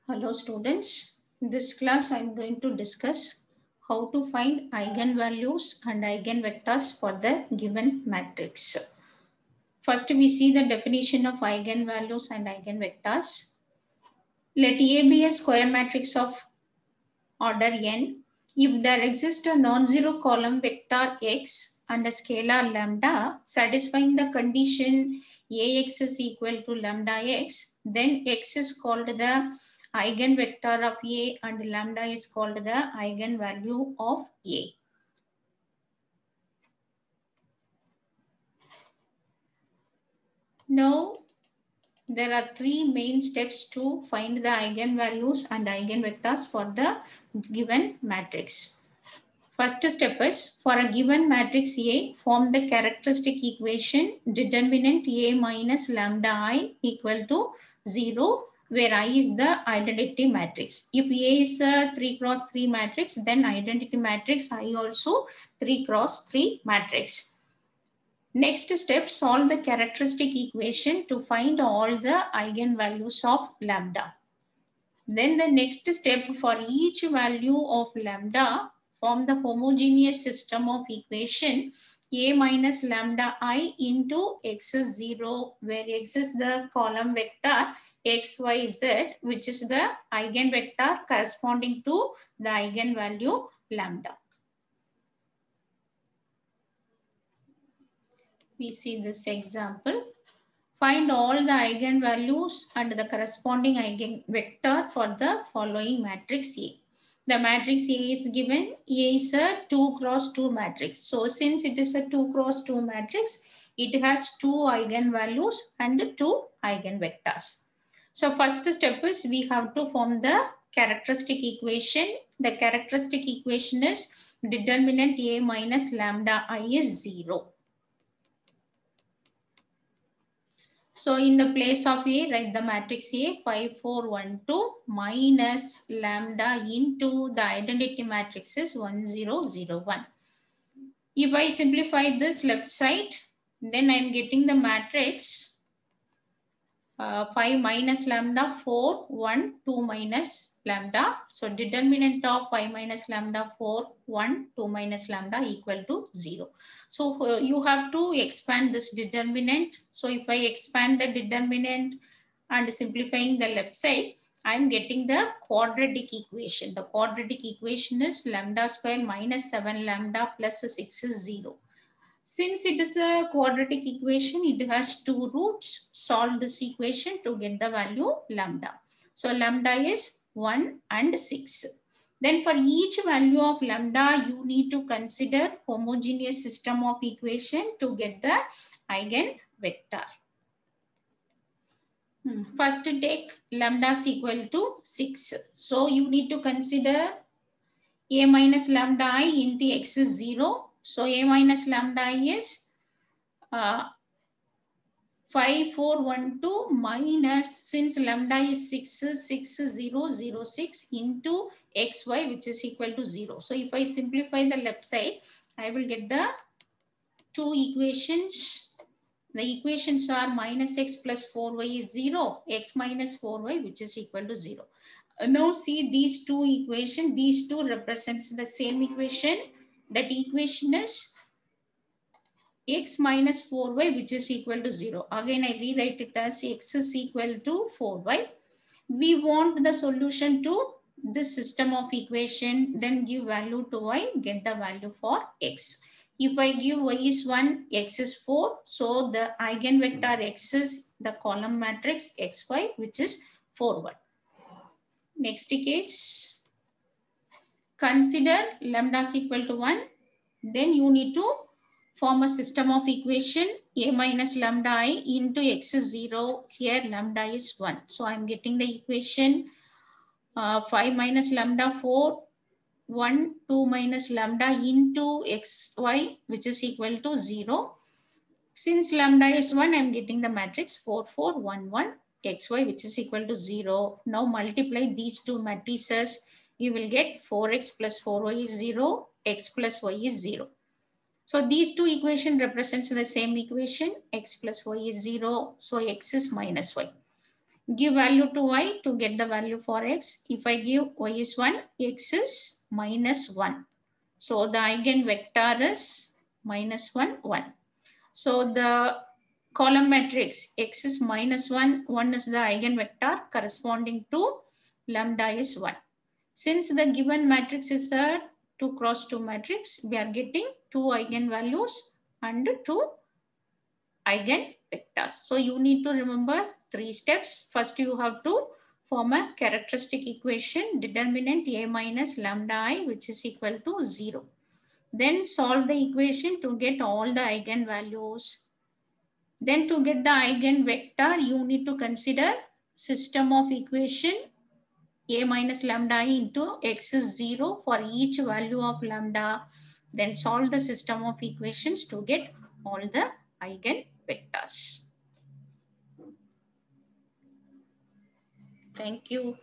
Hello students, in this class I am going to discuss how to find eigenvalues and eigenvectors for the given matrix. First we see the definition of eigenvalues and eigenvectors. Let A be a square matrix of order n if there exists a non-zero column vector x and a scalar lambda satisfying the condition Ax is equal to lambda x, then x is called the eigenvector of A and lambda is called the eigenvalue of A. Now there are three main steps to find the eigenvalues and eigenvectors for the given matrix. First step is, for a given matrix A, form the characteristic equation determinant A minus lambda I equal to 0, where I is the identity matrix. If A is a 3 cross 3 matrix, then identity matrix I also 3 cross 3 matrix. Next step, solve the characteristic equation to find all the eigenvalues of lambda. Then the next step, for each value of lambda, form the homogeneous system of equation A minus lambda I into x is 0, where x is the column vector x, y, z, which is the eigenvector corresponding to the eigenvalue lambda. We see this example. Find all the eigenvalues and the corresponding eigenvector for the following matrix A. The matrix A is given. A is a 2 cross 2 matrix. So since it is a 2 cross 2 matrix, it has 2 eigenvalues and 2 eigenvectors. So first step is we have to form the characteristic equation. The characteristic equation is determinant A minus lambda I is 0. So in the place of A, write the matrix A 5, 4, 1, 2 minus lambda into the identity matrix is 1, 0, 0, 1. If I simplify this left side, then I am getting the matrix 5 minus lambda 4, 1, 2 minus lambda. So determinant of 5 minus lambda 4, 1, 2 minus lambda equal to 0. So you have to expand this determinant. So if I expand the determinant and simplifying the left side, I am getting the quadratic equation. The quadratic equation is lambda square minus 7 lambda plus 6 is 0. Since it is a quadratic equation, it has two roots. Solve this equation to get the value lambda. So lambda is 1 and 6. Then for each value of lambda, you need to consider homogeneous system of equation to get the eigenvector. First take lambda is equal to 6. So you need to consider A minus lambda I into x is 0. So A minus lambda I is 5, 4, 1, 2 minus, since lambda is 6, 6, 0, 0, 6 into xy, which is equal to 0. So if I simplify the left side, I will get the two equations. The equations are minus x plus 4y is 0, x minus 4y, which is equal to 0. Now see these two equations, these two represents the same equation. That equation is x minus 4y, which is equal to 0. Again, I rewrite it as x is equal to 4y. We want the solution to this system of equation, then give value to y, get the value for x. If I give y is 1, x is 4, so the eigenvector x is the column matrix xy, which is 4, 1. Next case, consider lambda is equal to 1. Then you need to form a system of equation A minus lambda I into x is 0. Here lambda is 1. So I am getting the equation 5 minus lambda 4, 1, 2 minus lambda into xy, which is equal to 0. Since lambda is 1, I am getting the matrix 4, 4, 1, 1, xy, which is equal to 0. Now multiply these two matrices. You will get 4x plus 4y is 0, x plus y is 0. So these two equations represents the same equation, x plus y is 0, so x is minus y. Give value to y to get the value for x. If I give y is 1, x is minus 1. So the eigenvector is minus 1, 1. So the column matrix x is minus 1, 1 is the eigenvector corresponding to lambda is 1. Since the given matrix is a 2 cross 2 matrix, we are getting 2 eigenvalues and 2 eigenvectors. So you need to remember 3 steps. First, you have to form a characteristic equation, determinant a minus lambda I, which is equal to 0. Then solve the equation to get all the eigenvalues. Then to get the eigenvector, you need to consider system of equation a minus lambda I into x is 0 for each value of lambda. Then solve the system of equations to get all the eigenvectors. Thank you.